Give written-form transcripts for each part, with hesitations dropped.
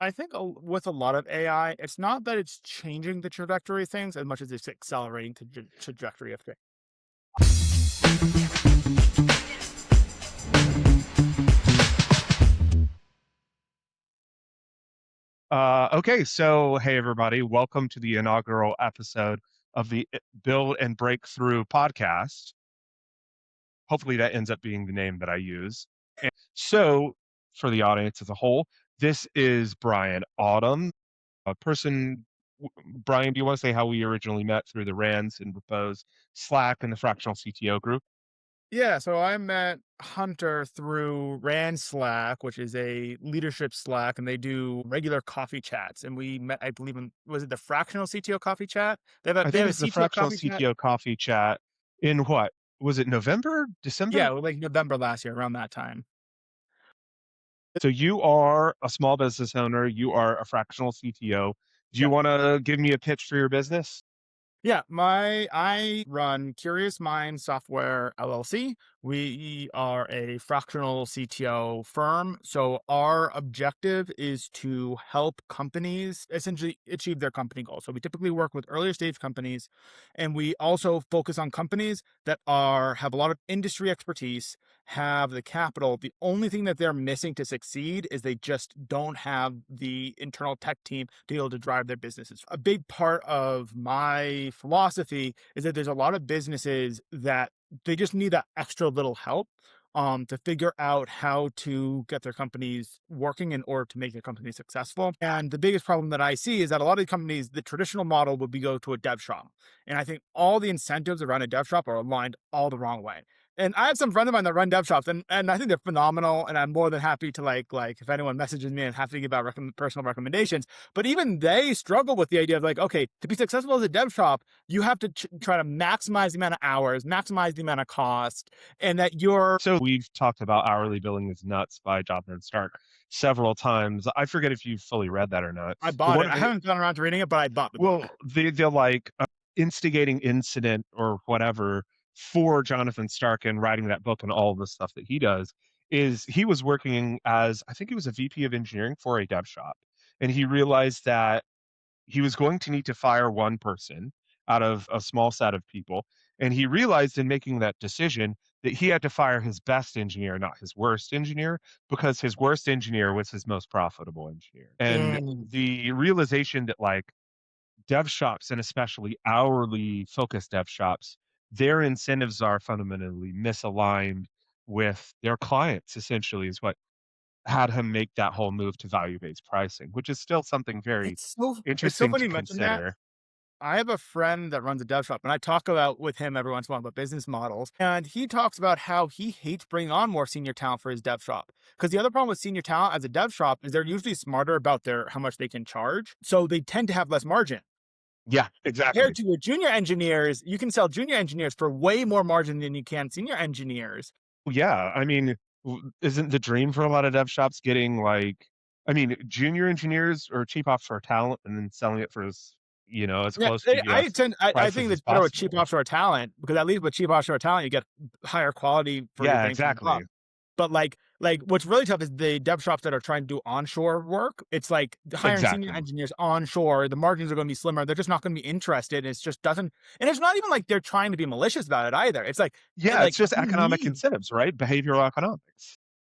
I think with a lot of AI, it's not that it's changing the trajectory of things as much as it's accelerating the trajectory of things. Okay, so hey everybody, welcome to the inaugural episode of the Build and Breakthrough podcast. Hopefully that ends up being the name that I use. And so, for the audience as a whole, this is Brian Autumn, a person. Brian, do you want to say how we originally met through the Rands and Repose Slack and the Fractional CTO group? Yeah, so I met Hunter through Rand Slack, which is a leadership Slack, and they do regular coffee chats. And we met, I believe, in was it the Fractional CTO coffee chat? I They think have a it's the CTO Fractional coffee chat. CTO coffee chat in what? Was it November, Yeah, December? like November last year, around that time. So you are a small business owner, you are a fractional CTO. Do you Yeah. want to give me a pitch for your business? Yeah, I run Curious Mind Software LLC. We are a fractional CTO firm. So our objective is to help companies essentially achieve their company goals. So we typically work with earlier stage companies, and we also focus on companies that have a lot of industry expertise, have the capital. The only thing that they're missing to succeed is they just don't have the internal tech team to be able to drive their businesses. A big part of my philosophy is that there's a lot of businesses that they just need that extra little help to figure out how to get their companies working in order to make their company successful. And the biggest problem that I see is that a lot of companies, the traditional model would be go to a dev shop. And I think all the incentives around a dev shop are aligned all the wrong way. And I have some friends of mine that run dev shops, and I think they're phenomenal. And I'm more than happy to like if anyone messages me and have to give out personal recommendations. But even they struggle with the idea of like, okay, to be successful as a dev shop, you have to try to maximize the amount of hours, maximize the amount of cost, and that you're. So we've talked about hourly billing is nuts by Job Nerd Stark several times. I forget if you've fully read that or not. I But bought one it. of I the haven't gone around to reading it, but I bought the book. they're like instigating incident or whatever for Jonathan Stark and writing that book and all the stuff that he does is he was working as I think he was a VP of engineering for a dev shop. And he realized that he was going to need to fire one person out of a small set of people. And he realized in making that decision that he had to fire his best engineer, not his worst engineer, because his worst engineer was his most profitable engineer. And Mm. the realization that, like, dev shops and especially hourly focused dev shops, their incentives are fundamentally misaligned with their clients, essentially, is what had him make that whole move to value-based pricing, which is still something very It's so interesting funny to you mentioned that. consider. I have a friend that runs a dev shop, and I talk about with him every once in a while about business models. And he talks about how he hates bringing on more senior talent for his dev shop. Because the other problem with senior talent as a dev shop is they're usually smarter about their how much they can charge. So they tend to have less margin. Yeah, Compared exactly. to your junior engineers, you can sell junior engineers for way more margin than you can senior engineers. Yeah, I mean, isn't the dream for a lot of dev shops getting like, I mean, junior engineers or cheap offshore talent and then selling it for as Yeah, close to US I think prices it's as better with cheap possible. offshore talent because at least with cheap offshore talent, you get higher quality for your Yeah, bang for your buck. exactly. But like what's really tough is the dev shops that are trying to do onshore work. It's like hiring senior Exactly. engineers onshore, the margins are going to be slimmer. They're just not going to be interested. It's just doesn't, and it's not even like they're trying to be malicious about it either. It's like, Yeah, it's like just you economic need. incentives, right? Behavioral economics.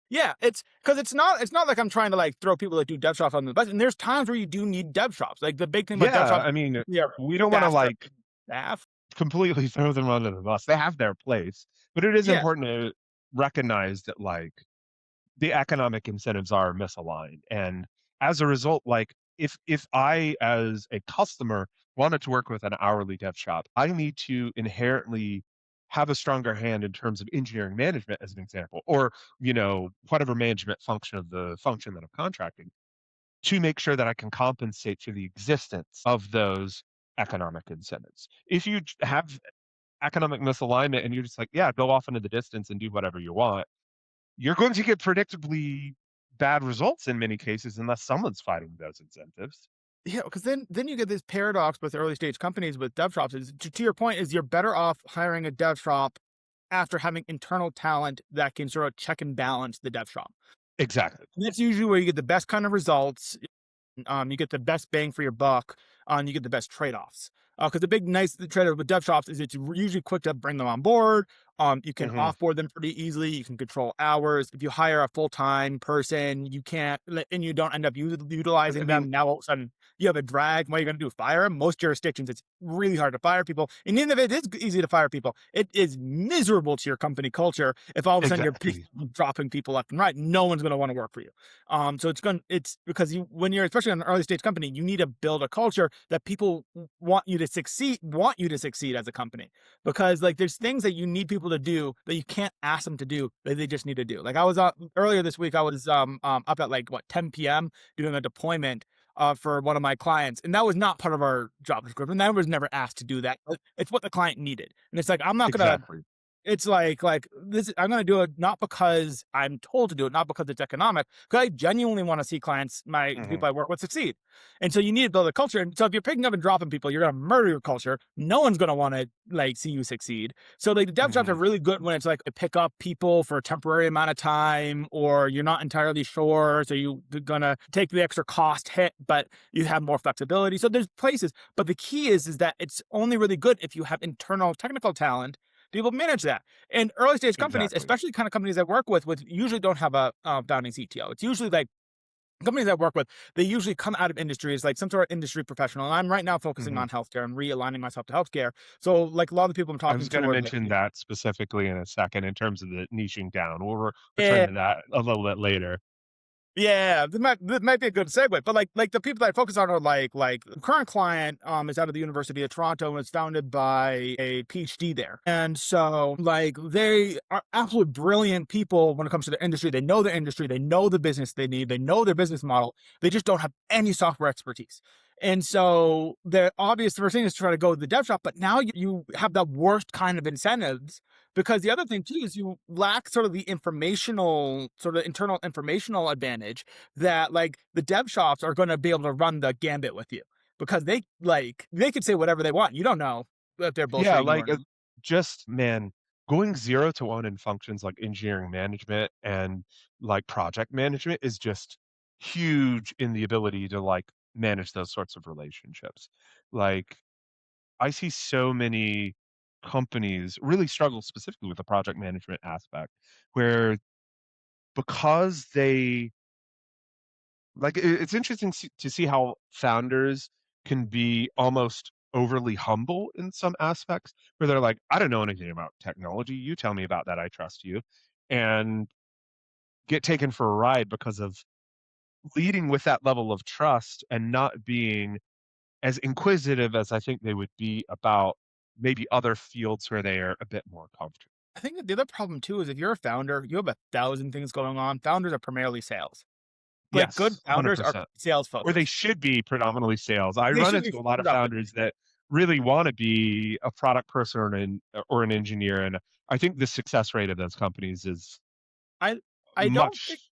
Yeah, it's because it's not like I'm trying to like throw people that do dev shops on the bus. And there's times where you do need dev shops. Like the big thing about dev Yeah, shops, I mean, yeah, we don't want to staff, like staff. completely throw them under the bus. They have their place, but it is Yeah, important to recognize that like the economic incentives are misaligned. And as a result, like if I as a customer wanted to work with an hourly dev shop, I need to inherently have a stronger hand in terms of engineering management, as an example, or whatever management function of the function that I'm contracting to make sure that I can compensate for the existence of those economic incentives. If you have economic misalignment and you're just like, yeah, go off into the distance and do whatever you want, you're going to get predictably bad results in many cases unless someone's fighting those incentives. yeah, because then you get this paradox with early stage companies with dev shops. Is to your point, is you're better off hiring a dev shop after having internal talent that can sort of check and balance the dev shop. Exactly. And that's usually where you get the best kind of results. you get the best bang for your buck, you get the best trade-offs. Because the big nice trade-off with dev shops is it's usually quick to bring them on board. You can Mhm. offboard them pretty easily. You can control hours. If you hire a full-time person, you can't, and you don't end up I utilizing mean, them. Now all of a sudden you have a drag. What are you going to do? Fire them? Most jurisdictions, it's really hard to fire people. And even if it is easy to fire people, it is miserable to your company culture if all of a sudden you're exactly. dropping people left and right. No one's going to want to work for you. So it's because you, when you're especially an early stage company, you need to build a culture that people want you to succeed as a company. Because like there's things that you need people to do that you can't ask them to do that they just need to do. Like I was earlier this week, I was up at like what 10 p.m. doing a deployment for one of my clients, and that was not part of our job description. That was never asked to do that. But it's what the client needed, and it's like I'm not gonna Exactly. it's like this. I'm gonna do it not because I'm told to do it, not because it's economic, because I genuinely want to see clients, the Mhm. people I work with, succeed. And so you need to build a culture. And so if you're picking up and dropping people, you're gonna murder your culture. No one's gonna want to like see you succeed. So like the dev jobs are Mhm. really good when it's like a pick up people for a temporary amount of time, or you're not entirely sure, so you're gonna take the extra cost hit, but you have more flexibility. So there's places, but the key is that it's only really good if you have internal technical talent to be able to manage that. And early stage companies, Exactly. especially kind of companies I work with usually don't have a founding CTO. It's usually like companies I work with, they usually come out of industry as like some sort of industry professional. And I'm right now focusing Mhm. on healthcare and realigning myself to healthcare. So like a lot of the people I'm I talking was to gonna are like, mention that specifically in a second in terms of the niching down. We'll return yeah, to that a little bit later. yeah, that might be a good segue, but like the people that I focus on are like the current client is out of the University of Toronto and was founded by a PhD there. And so like they are absolute brilliant people when it comes to the industry. They know the industry, they know the business they need, they know their business model. They just don't have any software expertise. And so the obvious first thing is to try to go to the dev shop, but now you have the worst kind of incentives because the other thing too is you lack sort of the informational, sort of internal informational advantage that like the dev shops are going to be able to run the gambit with you because they could say whatever they want. You don't know if they're Yeah, bullshitting you or not. just man, going 0 to 1 in functions like engineering management and, like, project management is just huge in the ability to, like, manage those sorts of relationships. Like, I see so many companies really struggle specifically with the project management aspect, where because they like, it's interesting to see how founders can be almost overly humble in some aspects, where they're like, "I don't know anything about technology. You tell me about that, I trust you," and get taken for a ride because of leading with that level of trust and not being as inquisitive as I think they would be about maybe other fields where they are a bit more comfortable. I think that the other problem too is if you're a founder, you have a thousand things going on. Founders are primarily sales. Like good Yes, founders are 100%. sales Or they focused. should be predominantly sales. I They run should be into a lot of predominantly. founders that really wanna be a product person or an engineer, and I think the success rate of those companies is I I don't think much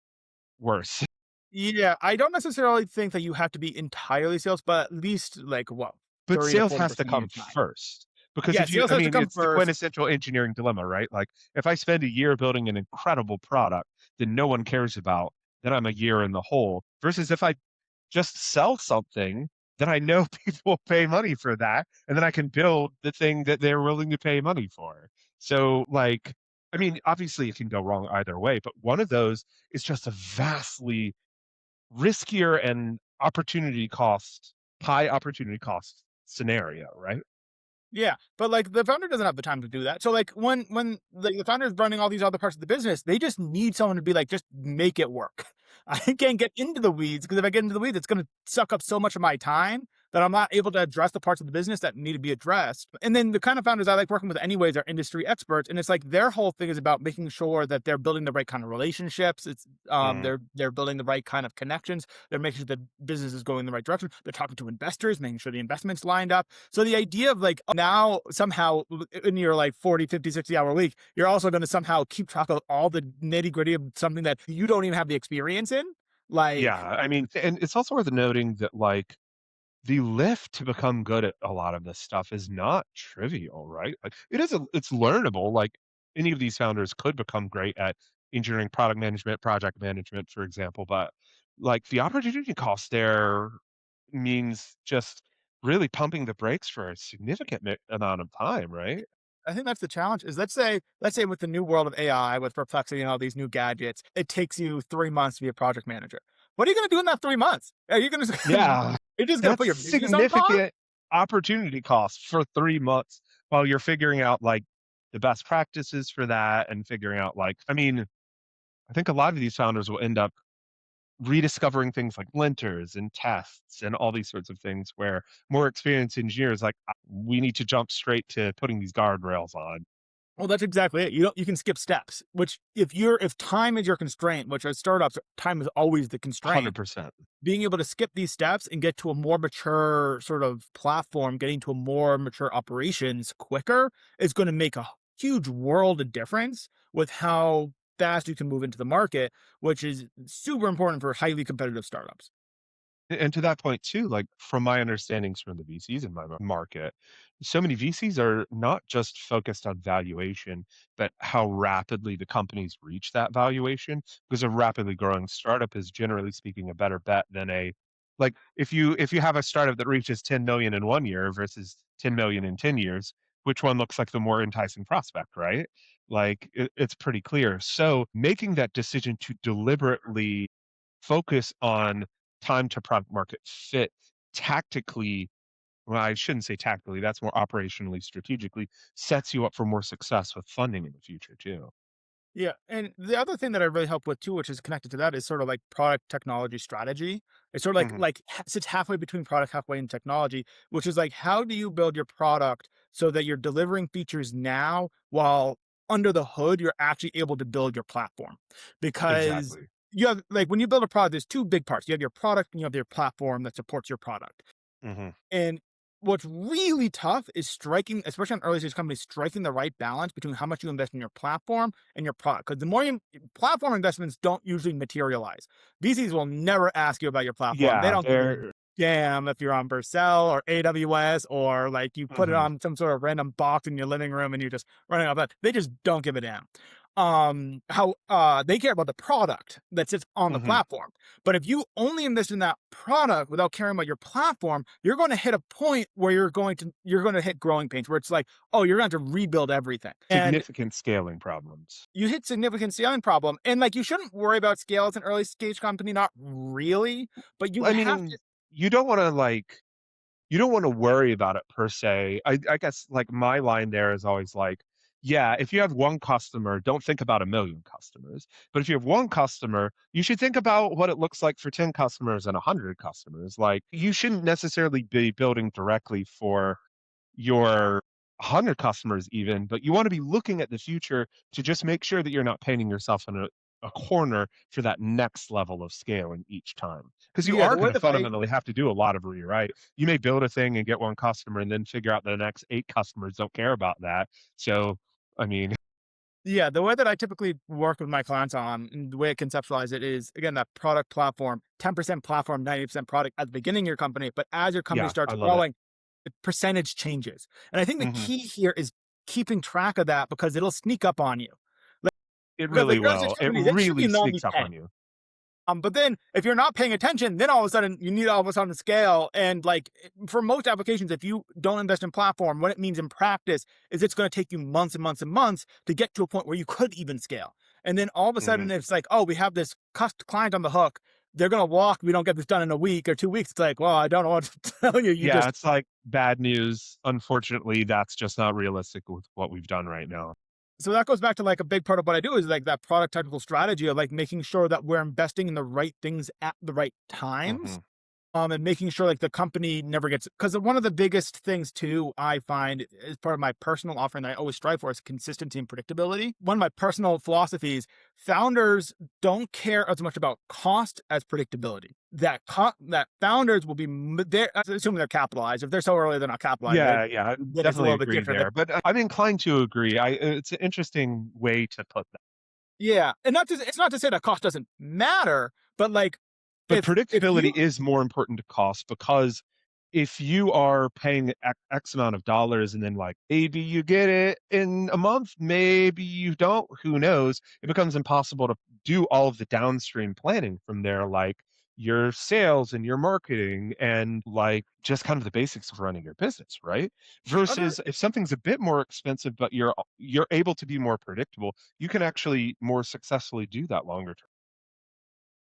worse. yeah, I don't necessarily think that you have to be entirely sales, but at least like what But 30 to sales has to 40% of your come time. first, because Yeah, if you sales I has to mean, come it's the first. quintessential engineering dilemma, right? Like, if I spend a year building an incredible product that no one cares about, then I'm a year in the hole, versus if I just sell something, then I know people will pay money for that, and then I can build the thing that they're willing to pay money for. So, like, I mean, obviously it can go wrong either way, but one of those is just a vastly riskier and high opportunity cost scenario, right? Yeah, but like the founder doesn't have the time to do that. So like when the founder is running all these other parts of the business, they just need someone to be like, just make it work. I can't get into the weeds because if I get into the weeds, it's going to suck up so much of my time that I'm not able to address the parts of the business that need to be addressed. And then the kind of founders I like working with, anyways, are industry experts, and it's like their whole thing is about making sure that they're building the right kind of relationships. It's Mm, they're building the right kind of connections. They're making sure the business is going in the right direction. They're talking to investors, making sure the investments lined up. So the idea of like now somehow in your like 40, 50, 60 hour week, you're also going to somehow keep track of all the nitty gritty of something that you don't even have the experience in. yeah, Like, I mean, and it's also worth noting that, like, the lift to become good at a lot of this stuff is not trivial, right? Like, it's learnable, like, any of these founders could become great at engineering, product management, project management, for example, but like, the opportunity cost there means just really pumping the brakes for a significant amount of time, right? I think that's the challenge is let's say with the new world of AI, with Perplexity and all these new gadgets, it takes you 3 months to be a project manager. What are you gonna do in that 3 months? Are you gonna Yeah, you're just gonna put that's your business on pause? significant opportunity cost for 3 months while you're figuring out, like, the best practices for that and figuring out, like, I mean, I think a lot of these founders will end up rediscovering things like linters and tests and all these sorts of things where more experienced engineers like, we need to jump straight to putting these guardrails on." Well, that's exactly it. You can skip steps, which if time is your constraint, which as startups, time is always the constraint. 100%. Being able to skip these steps and get to a more mature sort of platform, getting to a more mature operations quicker is going to make a huge world of difference with how fast you can move into the market, which is super important for highly competitive startups. And to that point too, like from my understandings from the VCs in my market, so many VCs are not just focused on valuation, but how rapidly the companies reach that valuation. Because a rapidly growing startup is generally speaking a better bet than a like if you have a startup that reaches 10 million in 1 year versus 10 million in 10 years, which one looks like the more enticing prospect, right? Like it's pretty clear. So making that decision to deliberately focus on time to product market fit tactically, well, I shouldn't say tactically, that's more operationally strategically, sets you up for more success with funding in the future too. Yeah, and the other thing that I really help with too, which is connected to that, is sort of like product technology strategy. It's sort of Mhm. sits halfway between product, halfway in technology, which is like how do you build your product so that you're delivering features now while under the hood you're actually able to build your platform because Exactly. you have like when you build a product, there's two big parts. You have your product and you have your platform that supports your product. Mhm. And what's really tough is striking, especially on early stage companies, striking the right balance between how much you invest in your platform and your product. Because the more you platform investments don't usually materialize. VCs will never ask you about your platform. They Yeah, don't give a they're damn if you're on Vercel or AWS or like you put it mhm. on some sort of random box in your living room and you're just running off that. They just don't give a damn. How they care about the product that sits on the Mhm. platform. But if you only invest in that product without caring about your platform, you're going to hit a point where you're going to hit growing pains where it's like, oh, you're going to have to rebuild everything. And Significant scaling problems. you hit significant scaling problem. And like you shouldn't worry about scale as an early stage company, not really, but you I have to. mean, you don't wanna, like you don't wanna worry about it per se. I guess, like, my line there is always like, yeah, if you have 1 customer, don't think about 1,000,000 customers. But if you have 1 customer, you should think about what it looks like for 10 customers and 100 customers. Like, you shouldn't necessarily be building directly for your 100 customers even, but you wanna be looking at the future to just make sure that you're not painting yourself in a corner for that next level of scaling each time. Because you Yeah, are the way gonna that I fundamentally have to do a lot of rewrite. You may build a thing and get 1 customer and then figure out the next 8 customers don't care about that. So, I mean Yeah, the way that I typically work with my clients on, and the way I conceptualize it is again that product platform, 10% platform, 90% product at the beginning of your company. But as your company yeah, starts I love it. growing, the percentage changes. And I think the Mhm. key here is keeping track of that because it'll sneak up on you. Like, It because really like early stage will. It company, they should be really normally sneaks up 10. on you. But then if you're not paying attention, then all of a sudden you need all of a sudden scale. And like for most applications, if you don't invest in platform, what it means in practice is it's going to take you months and months and months to get to a point where you could even scale. And then all of a sudden Mhm. it's like, oh, we have this client on the hook. They're going to walk. We don't get this done in a week or 2 weeks. It's like, well, I don't know what to tell you. You Yeah, just, it's like bad news. Unfortunately, that's just not realistic with what we've done right now. so that goes back to like a big part of what I do is like that product technical strategy of like making sure that we're investing in the right things at the right times, Mhm. and making sure like the company never gets because one of the biggest things too I find is part of my personal offering that I always strive for is consistency and predictability. One of my personal philosophies: founders don't care as much about cost as predictability. That founders will be they're assuming they're capitalized. If they're so early, they're not capitalized. Yeah, yeah, I Then it's a definitely little bit agree different. there, but I'm inclined to agree. It's an interesting way to put that. Yeah, and not to it's not to say that cost doesn't matter, but like But if predictability you is more important to cost because if you are paying X amount of dollars and then like maybe you get it in a month, maybe you don't, who knows? It becomes impossible to do all of the downstream planning from there. Like your sales and your marketing and like just kind of the basics of running your business, right? The other Versus if something's a bit more expensive, but you're able to be more predictable, you can actually more successfully do that longer term.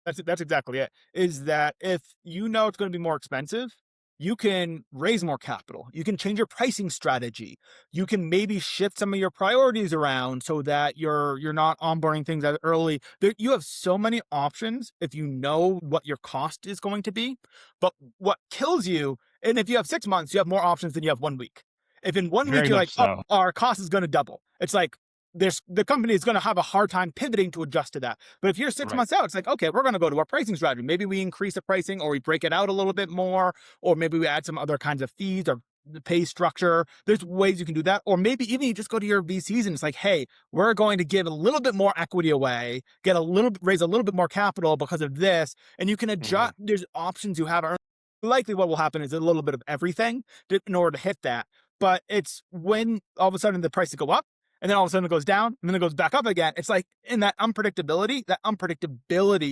That's exactly it. Is that if you know it's gonna be more expensive, you can raise more capital. You can change your pricing strategy. You can maybe shift some of your priorities around so that you're not onboarding things as early. You have so many options if you know what your cost is going to be. But what kills you, and if you have 6 months, you have more options than you have 1 week. If in 1 week Very you're much like, "Oh, so. our cost is gonna double," it's like the company is going to have a hard time pivoting to adjust to that. But if you're six Right. months out, it's like, okay, we're going to go to our pricing strategy. Maybe we increase the pricing or we break it out a little bit more, or maybe we add some other kinds of fees or the pay structure. There's ways you can do that. Or maybe even you just go to your VCs and it's like, hey, we're going to give a little bit more equity away, raise a little bit more capital because of this. And you can Hmm. adjust. There's options you have. Likely what will happen is a little bit of everything in order to hit that. But it's when all of a sudden the prices go up and then all of a sudden it goes down and then it goes back up again. It's like in that unpredictability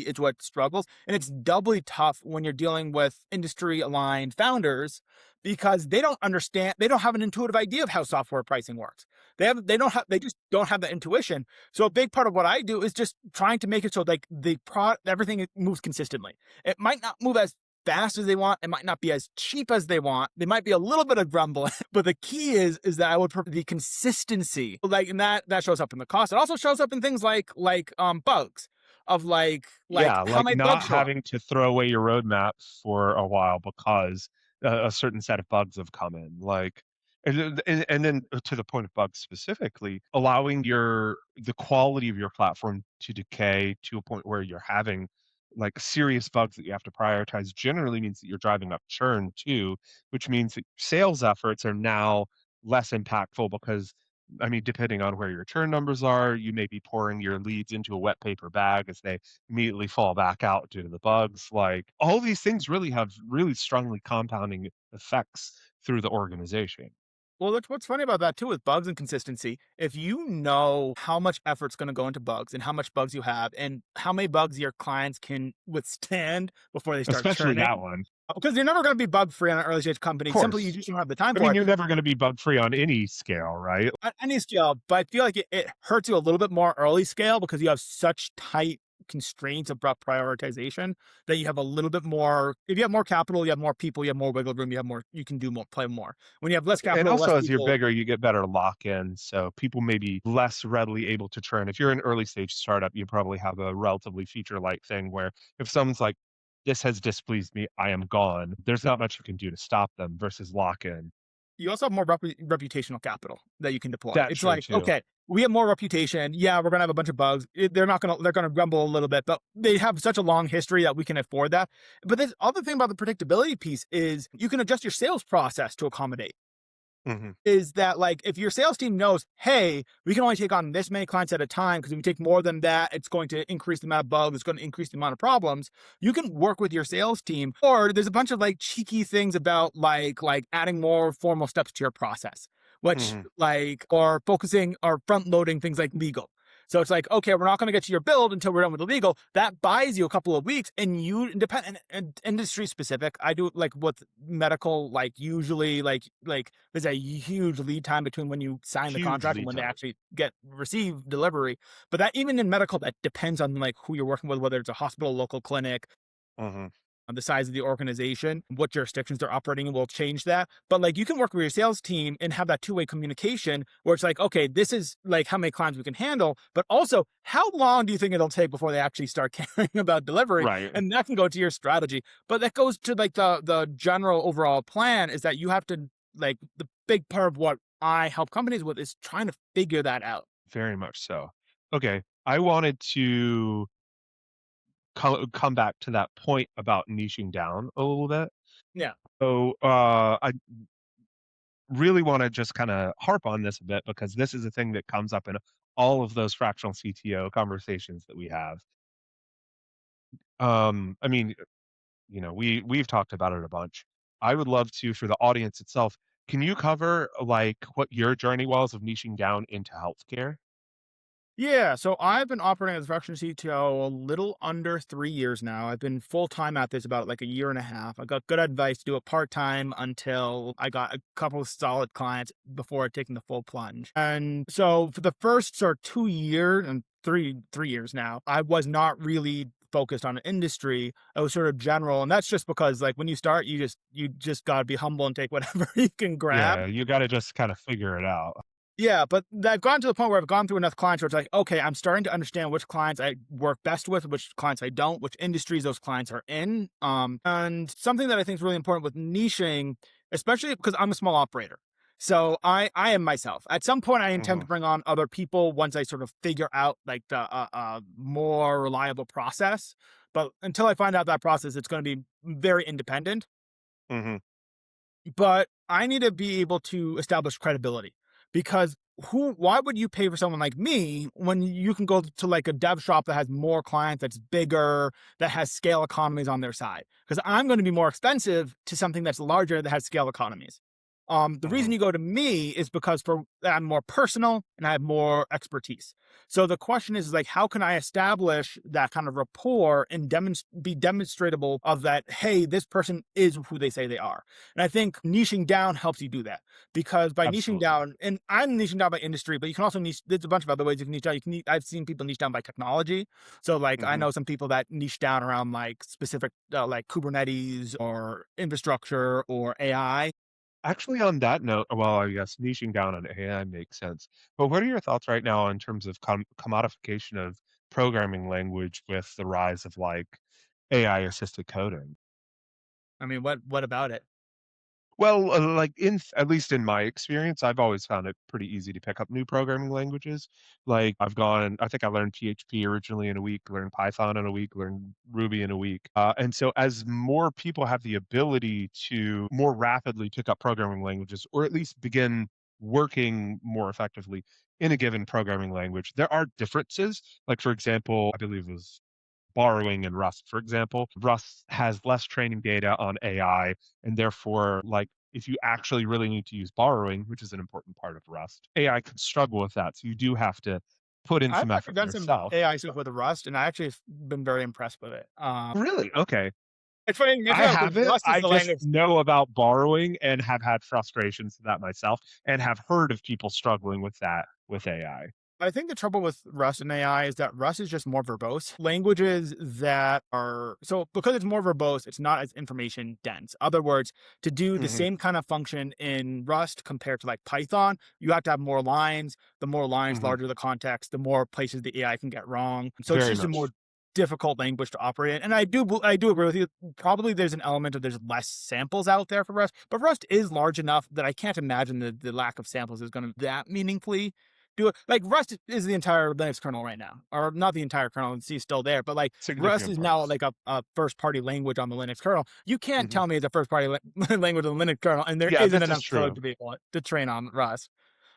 is what struggles. And it's doubly tough when you're dealing with industry aligned founders because they don't understand, they don't have an intuitive idea of how software pricing works. They just don't have that intuition. So a big part of what I do is just trying to make it so like everything moves consistently. It might not move as fast as they want. It might not be as cheap as they want. There might be a little bit of grumbling, but the key is that I would prefer the consistency. Like, and that shows up in the cost. It also shows up in things like bugs of like Yeah, how like many not bugs show up. having to throw away your roadmap for a while because a certain set of bugs have come in. Like, and then to the point of bugs specifically, allowing the quality of your platform to decay to a point where you're having like serious bugs that you have to prioritize generally means that you're driving up churn too, which means that sales efforts are now less impactful because I mean, depending on where your churn numbers are, you may be pouring your leads into a wet paper bag as they immediately fall back out due to the bugs. Like all these things really have really strongly compounding effects through the organization. Well, that's what's funny about that too with bugs and consistency. If you know how much effort's going to go into bugs and how much bugs you have and how many bugs your clients can withstand before they start Especially churning, that one. because you're never going to be bug free on an early stage Of company. Simply, you course. just don't have the time I for mean, it. you're never going to be bug free on any scale, right? On any scale, but I feel like it hurts you a little bit more early scale because you have such tight constraints about prioritization that you have a little bit more. If you have more capital, you have more people, you have more wiggle room, you have more, you can do more, play more. When you have less And capital, less also as you're people, bigger, you get better lock in. So people may be less readily able to churn. If you're an early stage startup, you probably have a relatively feature like thing where if someone's like, this has displeased me, I am gone. There's not much you can do to stop them versus lock in. you also have more reputational capital that you can deploy. That's It's true like, too. okay, we have more reputation. Yeah, we're gonna have a bunch of bugs. They're gonna grumble a little bit, but they have such a long history that we can afford that. But the other thing about the predictability piece is you can adjust your sales process to accommodate. Hmm. Is that like if your sales team knows, hey, we can only take on this many clients at a time because if we take more than that, it's going to increase the amount of bugs, it's going to increase the amount of problems. You can work with your sales team, or there's a bunch of like cheeky things about like adding more formal steps to your process, which Hmm. like or focusing or front loading things like legal. So it's like, okay, we're not going to get to your build until we're done with the legal. That buys you a couple of weeks, and you independent and industry specific. I do like with medical, like usually like there's a huge lead time between when you sign the Huge contract and lead when they time. actually get receive delivery. But that even in medical, that depends on like who you're working with, whether it's a hospital, local clinic, Hmm. the size of the organization, what jurisdictions they're operating in will change that. But like you can work with your sales team and have that two-way communication where it's like, okay, this is like how many clients we can handle, but also how long do you think it'll take before they actually start caring about delivery? Right. And that can go to your strategy. But that goes to like the general overall plan is that you have to like the big part of what I help companies with is trying to figure that out. Very much so. Okay. I wanted to come back to that point about niching down a little bit. Yeah. So I really want to just kind of harp on this a bit because this is a thing that comes up in all of those fractional CTO conversations that we have. I mean, we've talked about it a bunch. I would love to for the audience itself. Can you cover like what your journey was of niching down into healthcare? Yeah, so I've been operating as a fractional CTO a little under 3 years now. I've been full-time at this about, like, a year and a half. I got good advice to do it part-time until I got a couple of solid clients before taking the full plunge. And so for the first sort of 2 years and 3 years now, I was not really focused on an industry. I was sort of general, and that's just because, like, when you start, you just gotta be humble and take whatever you can grab. Yeah, you gotta just kinda figure it out. Yeah, but I've gotten to the point where I've gone through enough clients where it's like, okay, I'm starting to understand which clients I work best with, which clients I don't, which industries those clients are in. And something that I think is really important with niching, especially because I'm a small operator. So I am myself. At some point, I intend Mhm, to bring on other people once I sort of figure out like the more reliable process. But until I find out that process, it's going to be very independent. mhm. But I need to be able to establish credibility because why would you pay for someone like me when you can go to like a dev shop that has more clients, that's bigger, that has scale economies on their side? Because I'm going to be more expensive to something that's larger that has scale economies. The reason Mhm. you go to me is because I'm more personal and I have more expertise. So the question is like, how can I establish that kind of rapport and be demonstratable of that? Hey, this person is who they say they are. And I think niching down helps you do that because by niching Absolutely. down, and I'm niching down by industry, but you can also niche. There's a bunch of other ways you can niche down. I've seen people niche down by technology. So like I Mhm. know some people that niche down around like specific like Kubernetes or infrastructure or AI. Actually, on that note, well, I guess niching down on AI makes sense. But what are your thoughts right now in terms of commodification of programming language with the rise of like AI assisted coding? I mean, what about it? Well, like at least in my experience, I've always found it pretty easy to pick up new programming languages. Like I think I learned PHP originally in a week, learned Python in a week, learned Ruby in a week. And so as more people have the ability to more rapidly pick up programming languages, or at least begin working more effectively in a given programming language, there are differences. Like, for example, I believe it was borrowing in Rust, for example. Rust has less training data on AI, and therefore, like, if you actually really need to use borrowing, which is an important part of Rust, AI can struggle with that. So you do have to put in I've some actually effort done some yourself. AI stuff with Rust, and I actually have been very impressed with it. Really? Okay. It's funny you I mention that because haven't. Rust is I the just language. know about borrowing and have had frustrations with that myself and have heard of people struggling with that with AI. I think the trouble with Rust and AI is that Rust is just more verbose. Languages that are so because it's more verbose, it's not as information dense. Other words, to do the Mhm, same kind of function in Rust compared to like Python, you have to have more lines. The more lines, mhm. larger the context, the more places the AI can get wrong. So it's Very just a more much. difficult language to operate in. And I do agree with you. Probably there's an element of there's less samples out there for Rust, but Rust is large enough that I can't imagine the lack of samples is going to that meaningfully do it. Like Rust is the entire Linux kernel right now, or not the entire kernel. And C is still there, but like Rust Significant is now parts. like a first party language on the Linux kernel. You can't Mhm. tell me it's a first party language on the Linux kernel, and there Yeah, isn't this is enough code true. to be able to train on Rust.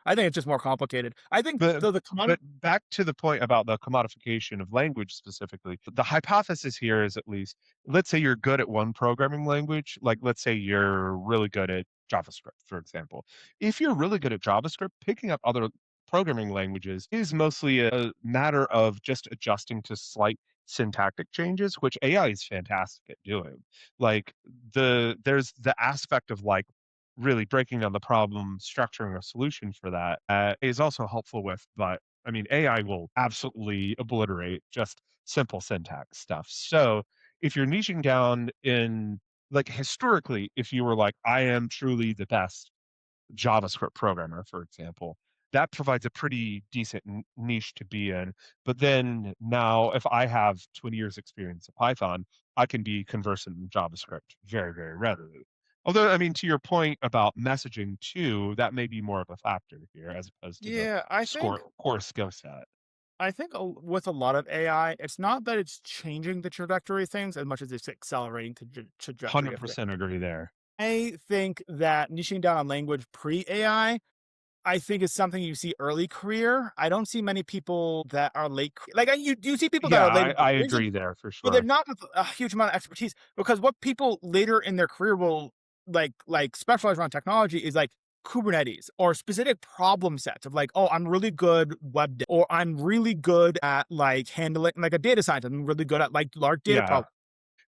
I think it's just more complicated. I think But though the common. but back to the point about the commodification of language specifically. The hypothesis here is at least, let's say you're good at one programming language, like let's say you're really good at JavaScript, for example. If you're really good at JavaScript, picking up other programming languages is mostly a matter of just adjusting to slight syntactic changes, which AI is fantastic at doing. Like there's the aspect of like really breaking down the problem, structuring a solution for that is also helpful with. But I mean, AI will absolutely obliterate just simple syntax stuff. So if you're niching down in like historically, if you were like, I am truly the best JavaScript programmer, for example, that provides a pretty decent niche to be in. But then now, if I have 20 years experience in Python, I can be conversant in JavaScript very, very readily. Although, I mean, to your point about messaging too, that may be more of a factor here as opposed to the Yeah, core skill set. I think with a lot of AI, it's not that it's changing the trajectory of things as much as it's accelerating the trajectory of things. 100% agree there. I think that niching down on language pre AI I think is something you see early career. I don't see many people that are late. Like you see people that Yeah, are late in I careers, agree there for but they're sure. not with a huge amount of expertise. Because what people later in their career will like specialize around technology is like Kubernetes or specific problem sets of like, oh, I'm really good or I'm really good at like handling like a data scientist. I'm really good at like large data Yeah. problems.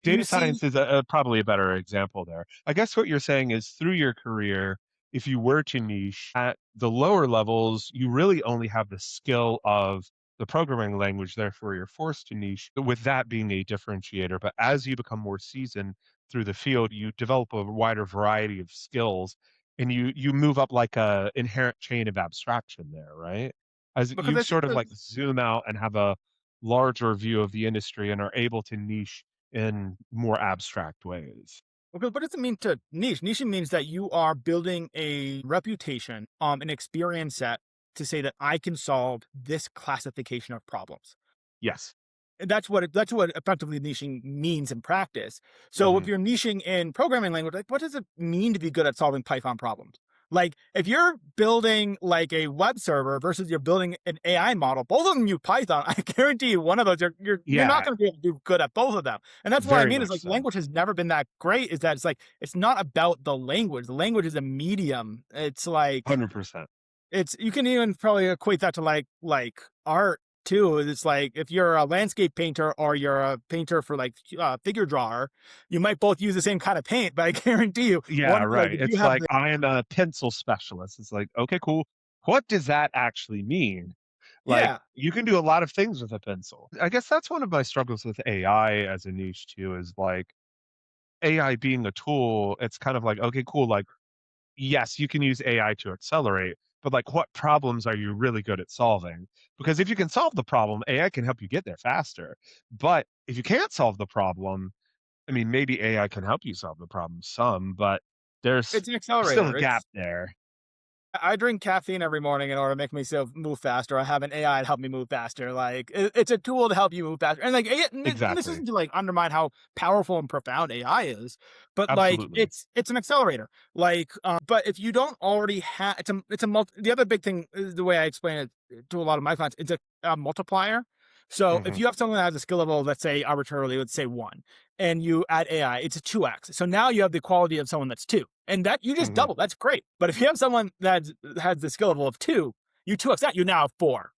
You Data see, science is probably a better example there. I guess what you're saying is through your career, if you were to niche at the lower levels, you really only have the skill of the programming language, therefore you're forced to niche, with that being a differentiator. But as you become more seasoned through the field, you develop a wider variety of skills and you move up like a inherent chain of abstraction there, right? As because you I think sort of the like zoom out and have a larger view of the industry and are able to niche in more abstract ways. because what does it mean to niche? Niching means that you are building a reputation, an experience set to say that I can solve this classification of problems. Yes. That's what effectively niching means in practice. So if Mhm. you're niching in programming language, like what does it mean to be good at solving Python problems? Like if you're building like a web server versus you're building an AI model, both of them use Python. I guarantee you one of those you're not Yeah, going to be able to do good at both of them. And that's what I very mean is much like so. language has never been that great. Is that it's like it's not about the language. The language is a medium. It's like 100%. it's you can even probably equate that to like art too. It's like if you're a landscape painter or you're a painter for like figure drawer, you might both use the same kind of paint, but I guarantee you, Yeah, one like right. if you It's have like, the I am a pencil specialist. It's like, okay, cool. What does that actually mean? Like, yeah, you can do a lot of things with a pencil. I guess that's one of my struggles with AI as a niche too, is like AI being a tool, it's kind of like, okay, cool. Like, yes, you can use AI to accelerate, but like what problems are you really good at solving? Because if you can solve the problem, AI can help you get there faster. But if you can't solve the problem, I mean, maybe AI can help you solve the problem some, but there's it's an still a accelerator. gap It's there. I drink caffeine every morning in order to make myself move faster. I have an AI to help me move faster. Like it's a tool to help you move faster. And like and this Exactly. isn't to like undermine how powerful and profound AI is, but like Absolutely. it's an accelerator. Like, but if you don't already have, the other big thing is the way I explain it to a lot of my clients. It's a multiplier. So if Mhm, you have someone that has a skill level, let's say arbitrarily, let's say one, and you add AI, it's a 2x. So now you have the quality of someone that's two. And that you just mhm. double. That's great. But if you have someone that has the skill level of two, you 2x that, you now have four.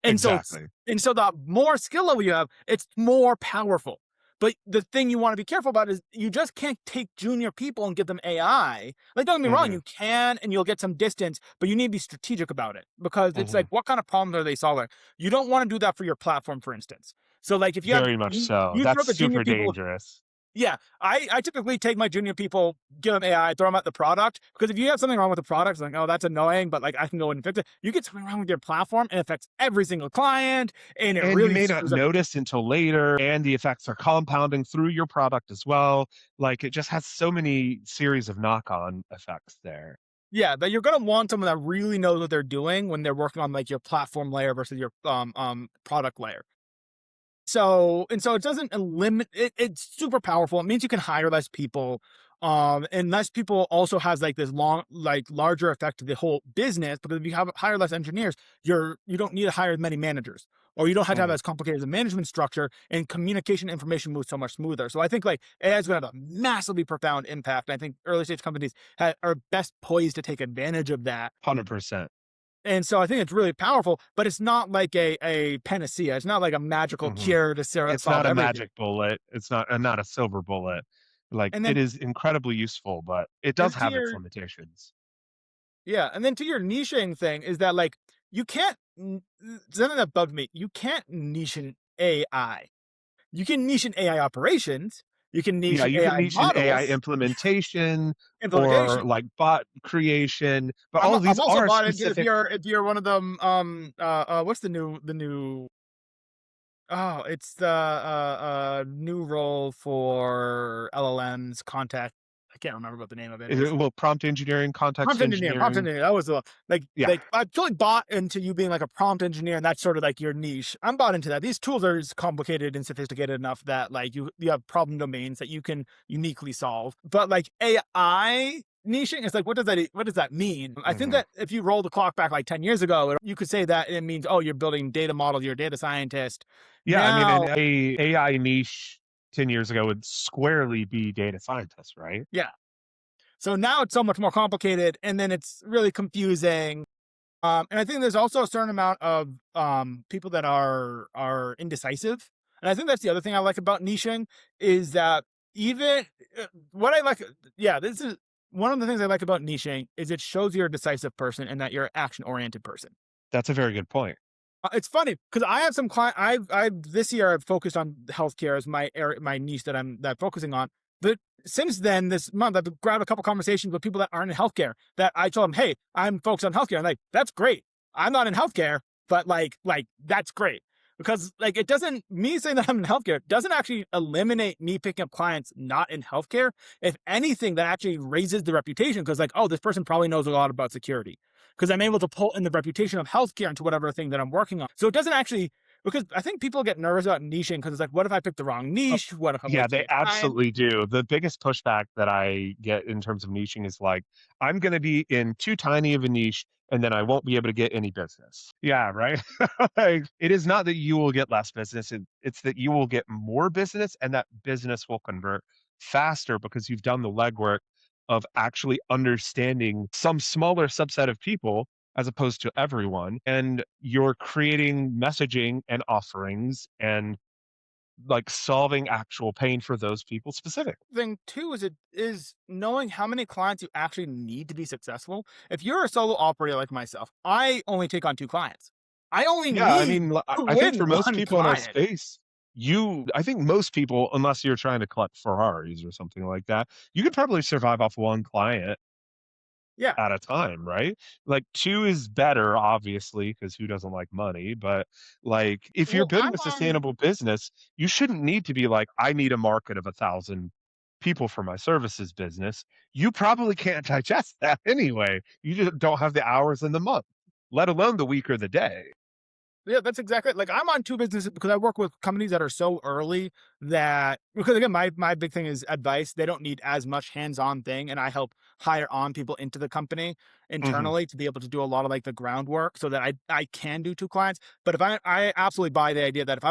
And so Exactly. the more skill level you have, it's more powerful. But the thing you want to be careful about is you just can't take junior people and give them AI. Like, don't get me wrong, Mhm, you can and you'll get some distance, but you need to be strategic about it because it's like, mhm. what kind of problems are they solving? You don't want to do that for your platform, for instance. So, like, if you have Very much so. you throw That's the junior super people dangerous. yeah, I typically take my junior people, give them AI, throw them at the product because if you have something wrong with the product, it's like, oh, that's annoying, but like I can go in and fix it. You get something wrong with your platform, and it affects every single client, and it And you really may not screws up. notice until later, and the effects are compounding through your product as well. Like, it just has so many series of knock-on effects there. Yeah, but you're gonna want someone that really knows what they're doing when they're working on like your platform layer versus your product layer. So it doesn't eliminate it's super powerful. It means you can hire less people. And less people also has like this larger effect to the whole business because if you have hire less engineers, you don't need to hire as many managers. Or you don't have to have Mhm. as complicated a management structure and communication information moves so much smoother. So I think like AI is gonna have a massively profound impact. I think early stage companies are best poised to take advantage of that 100%. and so I think it's really powerful, but it's not like a panacea. It's not like a magical Mhm. cure to It's solve not a everything. magic bullet. It's not a silver bullet. Like, And it then is incredibly useful, but it does and to have its your limitations. yeah, and then to your niching thing is that like you can't something that bugged me. You can't niche in AI. You can niche in AI operations. You can niche Yeah, in you can AI niche in AI models implementation or, implementation. like, bot creation, but all of these I'm also are bought into specific. if you're one of them what's the new oh, it's the new role for LLMs, contact. I can't remember what the name of it is. Well, prompt engineering, context Prompt engineering. engineer. That was the one. Yeah. Like I totally bought into you being like a prompt engineer, and that's sort of like your niche. I'm bought into that. These tools are complicated and sophisticated enough that like you have problem domains that you can uniquely solve. But like AI niching is like what does that mean? I think Mhm. that if you roll the clock back like 10 years ago, you could say that it means oh you're building data models, you're a data scientist. Yeah, I mean, an Now, AI niche 10 years ago would squarely be data scientist, right? yeah. So now it's so much more complicated, and then it's really confusing. And I think there's also a certain amount of people that are indecisive, and I think that's the other thing I like about niching is that even what I like, yeah, this is one of the things I like about niching is it shows you're a decisive person and that you're an action oriented person. That's a very good point. It's funny because I have some client. I've this year I've focused on healthcare as my area, my niche that I'm focusing on. But since then, this month I've grabbed a couple conversations with people that aren't in healthcare. That I told them, hey, I'm focused on healthcare. And like, that's great. I'm not in healthcare, but like that's great because like it doesn't me saying that I'm in healthcare doesn't actually eliminate me picking up clients not in healthcare. If anything, that actually raises the reputation because like, oh, this person probably knows a lot about security because I'm able to pull in the reputation of healthcare into whatever thing that I'm working on. So it doesn't actually, because I think people get nervous about niching because it's like, what if I pick the wrong Oh, niche? What if I'm yeah, wasting they my time? absolutely do. The biggest pushback that I get in terms of niching is like, I'm going to be in too tiny of a niche and then I won't be able to get any business. Yeah, right. Like, it is not that you will get less business, it's that you will get more business and that business will convert faster because you've done the legwork of actually understanding some smaller subset of people as opposed to everyone. And you're creating messaging and offerings and like solving actual pain for those people specific. Thing too is it is knowing how many clients you actually need to be successful. If you're a solo operator like myself, I only take on two clients. I only Yeah, I need mean, to I think win for most one people in our client. space, I think most people, unless you're trying to collect Ferraris or something like that, you could probably survive off one client Yeah. at a time, right? Like 2 is better, obviously, because who doesn't like money? But like, if you're Well, building I'm a on sustainable business, you shouldn't need to be like, I need a market of 1,000 people for my services business. You probably can't digest that anyway. You just don't have the hours in the month, let alone the week or the day. Yeah, that's exactly it. Like I'm on two businesses because I work with companies that are so early that because again, my big thing is advice. They don't need as much hands-on thing, and I help hire on people into the company Mhm, internally to be able to do a lot of like the groundwork so that I can do two clients. But if I absolutely buy the idea that if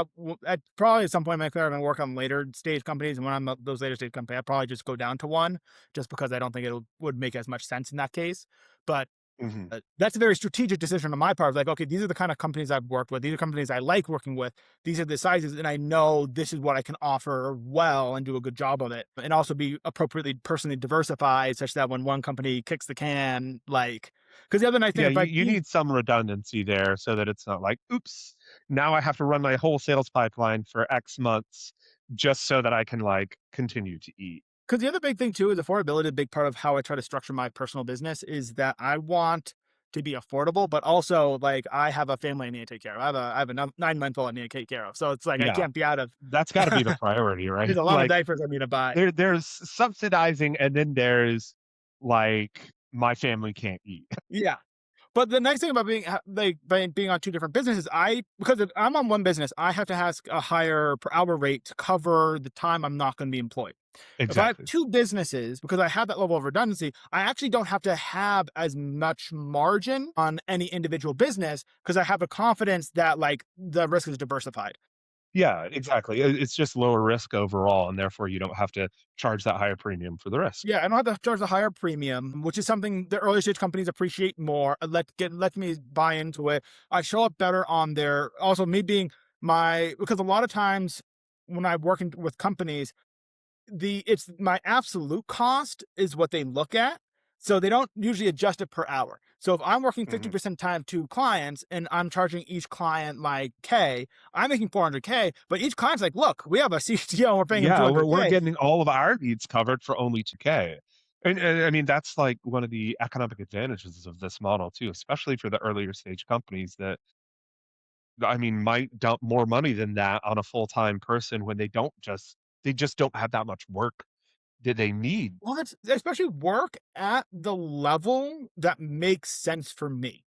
at probably at some point in my career I'm gonna work on later stage companies, and when I'm at those later stage companies, I'd probably just go down to one, just because I don't think it would make as much sense in that case. But mhm. that's a very strategic decision on my part. Like, okay, these are the kind of companies I've worked with. These are companies I like working with. These are the sizes, and I know this is what I can offer well and do a good job of it, and also be appropriately personally diversified, such that when one company kicks the can, like, because the other nice thing, Yeah, if I you keep need some redundancy there so that it's not like, "Oops, now I have to run my whole sales pipeline for X months just so that I can, like, continue to eat." because the other big thing too is affordability. A big part of how I try to structure my personal business is that I want to be affordable, but also like I have a family I need to take care of. I have a 9 month old I need to take care of. So it's like I Yeah, can't be out of. that's gotta be the priority, right? There's a lot of Like, diapers I need to buy. there's subsidizing and then there's, like, my family can't eat. Yeah. But the nice thing about like by being on two different businesses, because if I'm on one business, I have to ask a higher per hour rate to cover the time I'm not going to be employed. If I have Exactly. two businesses, because I have that level of redundancy, I actually don't have to have as much margin on any individual business because I have a confidence that like the risk is diversified. Yeah, exactly. It's just lower risk overall, and therefore you don't have to charge that higher premium for the risk. Yeah, I don't have to charge a higher premium, which is something the early stage companies appreciate more. Let me buy into it. I show up better on their also me being my because a lot of times when I'm working with companies, it's my absolute cost is what they look at. So they don't usually adjust it per hour. So if I'm working Mhm. 50% time to clients and I'm charging each client like K, I'm making 400K, but each client's like, look, we have a CTO, we're paying him Yeah, we're 200K. getting all of our needs covered for only 2K. And I mean, that's like one of the economic advantages of this model too, especially for the earlier stage companies that, I mean, might dump more money than that on a full-time person when they just don't have that much work that they need. Well, that's especially work at the level that makes sense for me.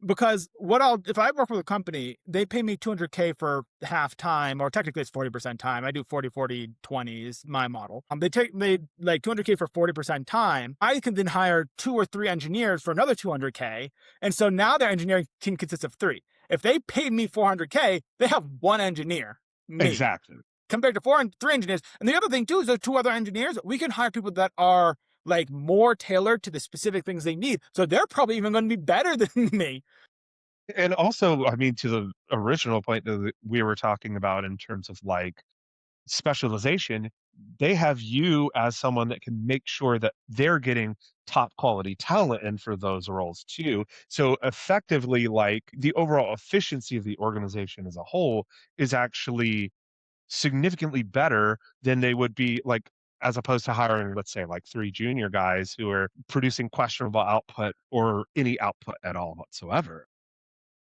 Because what I'll if I work with a company, they pay me 200K for half time, or technically it's 40% time. I do 40/40/20 is my model. They like 200K for 40% time. I can then hire two or three engineers for another 200K. And so now their engineering team consists of three. If they paid me 400K, they have one engineer, me, Exactly. compared to 3 engineers. And the other thing too is those two other engineers, we can hire people that are like more tailored to the specific things they need. So they're probably even going to be better than me. And also, I mean, to the original point that we were talking about in terms of like specialization, they have you as someone that can make sure that they're getting top quality talent in for those roles too. So effectively, like the overall efficiency of the organization as a whole is actually significantly better than they would be like as opposed to hiring, let's say, like three junior guys who are producing questionable output or any output at all whatsoever.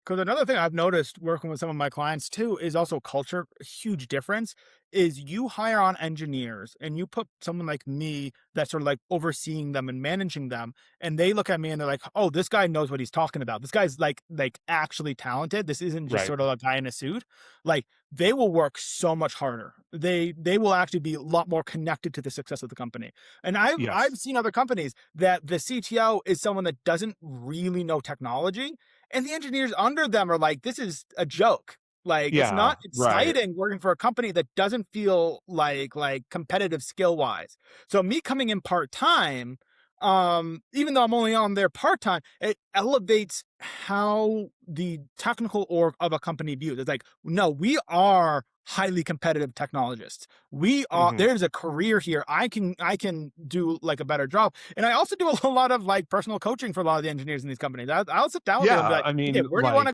Because another thing I've noticed working with some of my clients too is also culture. A huge difference is you hire on engineers and you put someone like me that's sort of like overseeing them and managing them, and they look at me and they're like, "Oh, this guy knows what he's talking about. This guy's like actually talented. This isn't just Right. sort of a guy in a suit." Like they will work so much harder. They will actually be a lot more connected to the success of the company. And I've Yes. seen other companies that the CTO is someone that doesn't really know technology, and the engineers under them are like, "This is a joke." Like, it's Yeah. not Right. exciting working for a company that doesn't feel like competitive skill-wise. So me coming in part-time, even though I'm only on there part-time, it elevates how the technical org of a company views. It's like, "No, we are highly competitive technologists. We are Hmm. there's a career here. I can do like a better job." And I also do a lot of like personal coaching for a lot of the engineers in these companies. I'll sit down with them and be Yeah. like, I "Okay, mean, where do you want like to?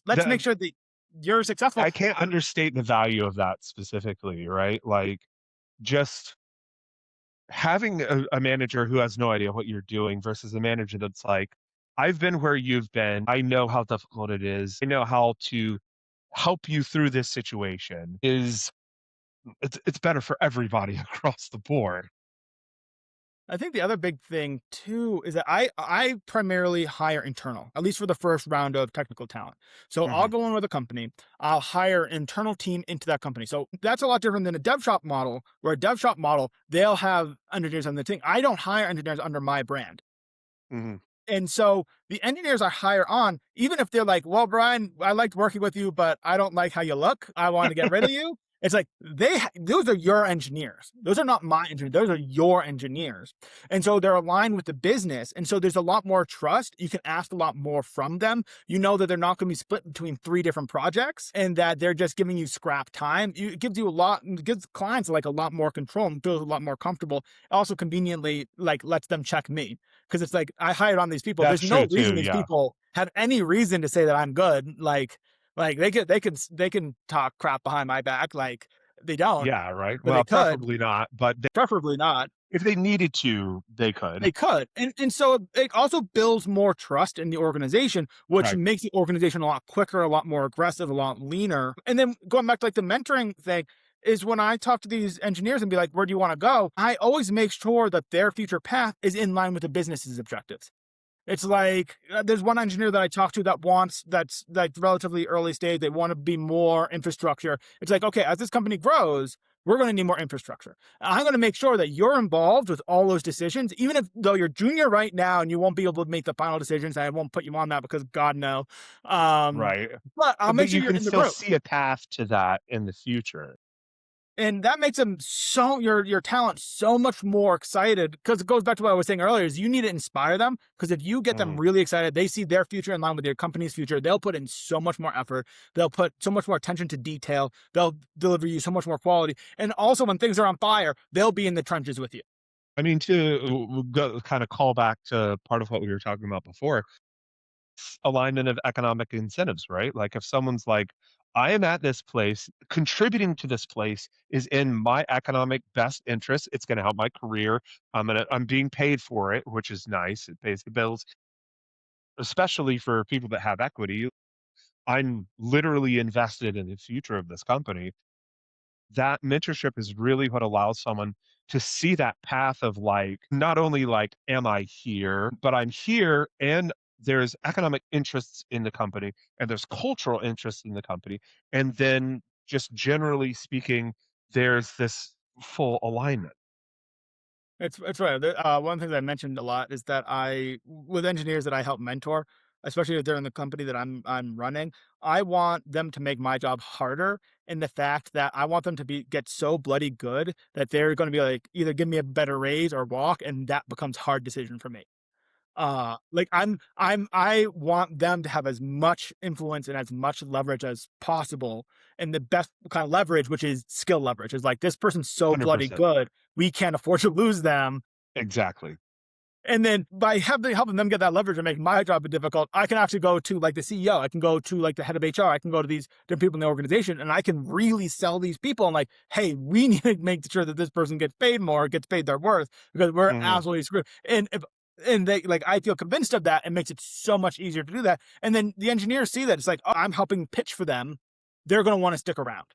Let's make the sure that you're successful." I can't understate the value of that specifically, right? Like just having a manager who has no idea what you're doing versus a manager that's like, I've been where you've been. I know how difficult it is. I know how to help you through this situation is it's better for everybody across the board. I think the other big thing too is that I primarily hire internal, at least for the first round of technical talent. So I'll Hmm. go in with a company, I'll hire internal team into that company. So that's a lot different than a dev shop model, where a dev shop model, they'll have engineers on the team. I don't hire engineers under my brand. Hmm. And so the engineers I hire on, even if they're like, "Well, Brian, I liked working with you, but I don't like how you look. I want to get rid of you." It's like those are your engineers. Those are not my engineers. Those are your engineers. And so they're aligned with the business. And so there's a lot more trust. You can ask a lot more from them. You know that they're not going to be split between three different projects and that they're just giving you scrap time. It gives you a lot, it gives clients like a lot more control and feels a lot more comfortable. Also conveniently like lets them check me, because it's like I hired on these people. That's There's no true too. reason these Yeah. people have any reason to say that I'm good. Like they can talk crap behind my back. Like they don't, Yeah. Right. but they Well, could. preferably not, but Preferably not. if they needed to, they could. They could, and so it also builds more trust in the organization, which Right. makes the organization a lot quicker, a lot more aggressive, a lot leaner. And then going back to like the mentoring thing is when I talk to these engineers and be like, "Where do you want to go?" I always make sure that their future path is in line with the business's objectives. It's like, there's one engineer that I talked to that wants that's like relatively early stage. They want to be more infrastructure. It's like, okay, as this company grows, we're going to need more infrastructure. I'm going to make sure that you're involved with all those decisions, even if though you're junior right now and you won't be able to make the final decisions. I won't put you on that because God no. Um, Right. but I'll But make sure you you're can in the still room. see a path to that in the future. And that makes them so your talent so much more excited, because it goes back to what I was saying earlier is you need to inspire them, because if you get them Mhm. really excited, they see their future in line with your company's future, they'll put in so much more effort, they'll put so much more attention to detail, they'll deliver you so much more quality, and also when things are on fire, they'll be in the trenches with you. I mean, to go kind of call back to part of what we were talking about before, alignment of economic incentives, right? Like if someone's like, I am at this place, contributing to this place is in my economic best interest. It's going to help my career. I'm being paid for it, which is nice. It pays the bills, especially for people that have equity. I'm literally invested in the future of this company. That mentorship is really what allows someone to see that path of like not only like am I here, but I'm here and there's economic interests in the company and there's cultural interests in the company, and then just generally speaking there's this full alignment. It's right. One of the things I mentioned a lot is that I with engineers that I help mentor. especially if they're in the company that I'm running, I want them to make my job harder in the fact that I want them to get so bloody good that they're gonna be like, either give me a better raise or walk, and that becomes hard decision for me. Like I want them to have as much influence and as much leverage as possible. And the best kind of leverage, which is skill leverage, is like this person's so bloody 100%. good, we can't afford to lose them. Exactly. And then by helping them get that leverage and make my job difficult, I can actually go to like the CEO, I can go to like the head of HR, I can go to these different people in the organization, and I can really sell these people and like, hey, we need to make sure that this person gets paid more, gets paid their worth, because we're Mhm. absolutely screwed. And they like I feel convinced of that, it makes it so much easier to do that. And then the engineers see that it's like, oh, I'm helping pitch for them. They're gonna want to stick around.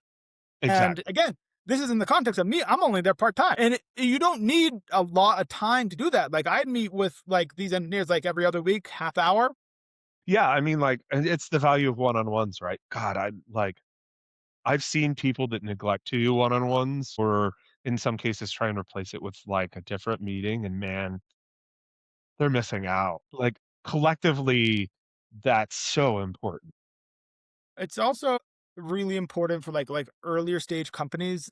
And Exactly. again, this is in the context of me. I'm only there part time, and you don't need a lot of time to do that. Like I'd meet with like these engineers like every other week, half hour. Yeah, I mean, like, and it's the value of one-on-ones, right? God, I've seen people that neglect to do one-on-ones or in some cases try and replace it with, like, a different meeting, and man, they're missing out. Like, collectively, that's so important. It's also really important for like earlier stage companies.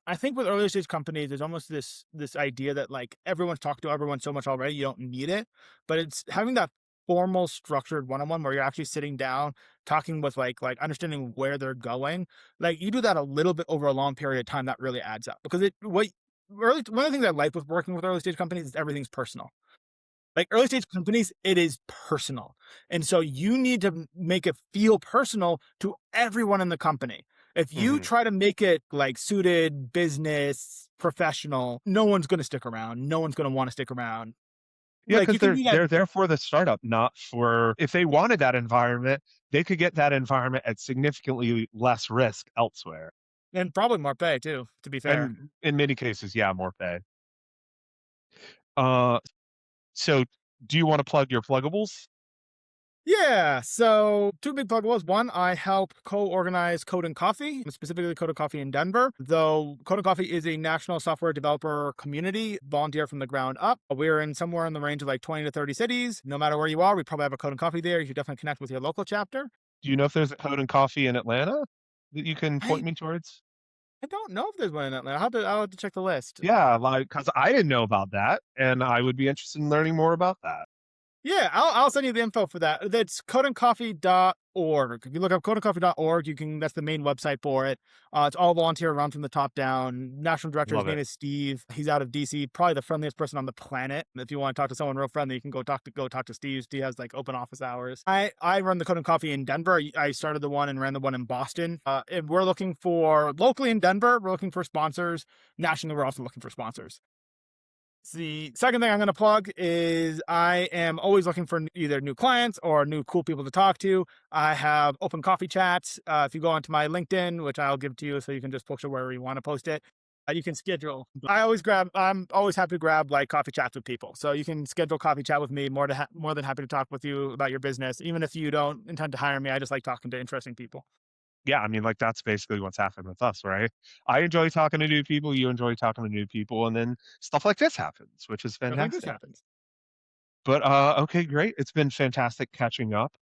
I think with earlier stage companies, there's almost this idea that like everyone's talked to everyone so much already, you don't need it. But it's having that formal, structured one-on-one where you're actually sitting down, talking with like understanding where they're going. Like you do that a little bit over a long period of time, that really adds up. Because it what early one of the things I like with working with early stage companies is everything's personal. Like early stage companies, it is personal. And so you need to make it feel personal to everyone in the company. If you Mhm. try to make it like suited, business, professional, no one's going to stick around. No one's going to want to stick around. Yeah, Like because you can they're do that they're there for the startup, not for if they wanted that environment, they could get that environment at significantly less risk elsewhere, and probably more pay too, to be fair. and in many cases, yeah, more pay. Uh, so do you wanna plug your pluggables? Yeah. So two big pluggables. One, I help co-organize Code and Coffee, specifically Code and Coffee in Denver. Though Code and Coffee is a national software developer community, volunteer from the ground up. We're in somewhere in the range of like 20 to 30 cities. No matter where you are, we probably have a Code and Coffee there. You should definitely connect with your local chapter. Do you know if there's a Code and Coffee in Atlanta that you can point I me towards? I don't know if there's one in Atlanta. I'll have to check the list. Yeah, like, cause I didn't know about that, and I would be interested in learning more about that. Yeah, I'll send you the info for that. That's codeandcoffee.org. If you look up codeandcoffee.org, you can that's the main website for it. It's all volunteer run from the top down. National director, his Love name it. is Steve. He's out of DC, probably the friendliest person on the planet. If you want to talk to someone real friendly, you can go talk to Steve. Steve has like open office hours. I run the Code and Coffee in Denver. I started the one and ran the one in Boston. And we're looking for locally in Denver, we're looking for sponsors. Nationally, we're also looking for sponsors. The second thing I'm going to plug is I am always looking for either new clients or new cool people to talk to. I have open coffee chats. If you go onto my LinkedIn, which I'll give to you so you can just post it wherever you want to post it, you can schedule. I'm always happy to grab like coffee chats with people. So you can schedule coffee chat with me. More than happy to talk with you about your business. Even if you don't intend to hire me, I just like talking to interesting people. Yeah, I mean, like, that's basically what's happened with us, right? I enjoy talking to new people, you enjoy talking to new people, and then stuff like this happens, which is Stuff like this fantastic. happens. But, okay, great. It's been fantastic catching up.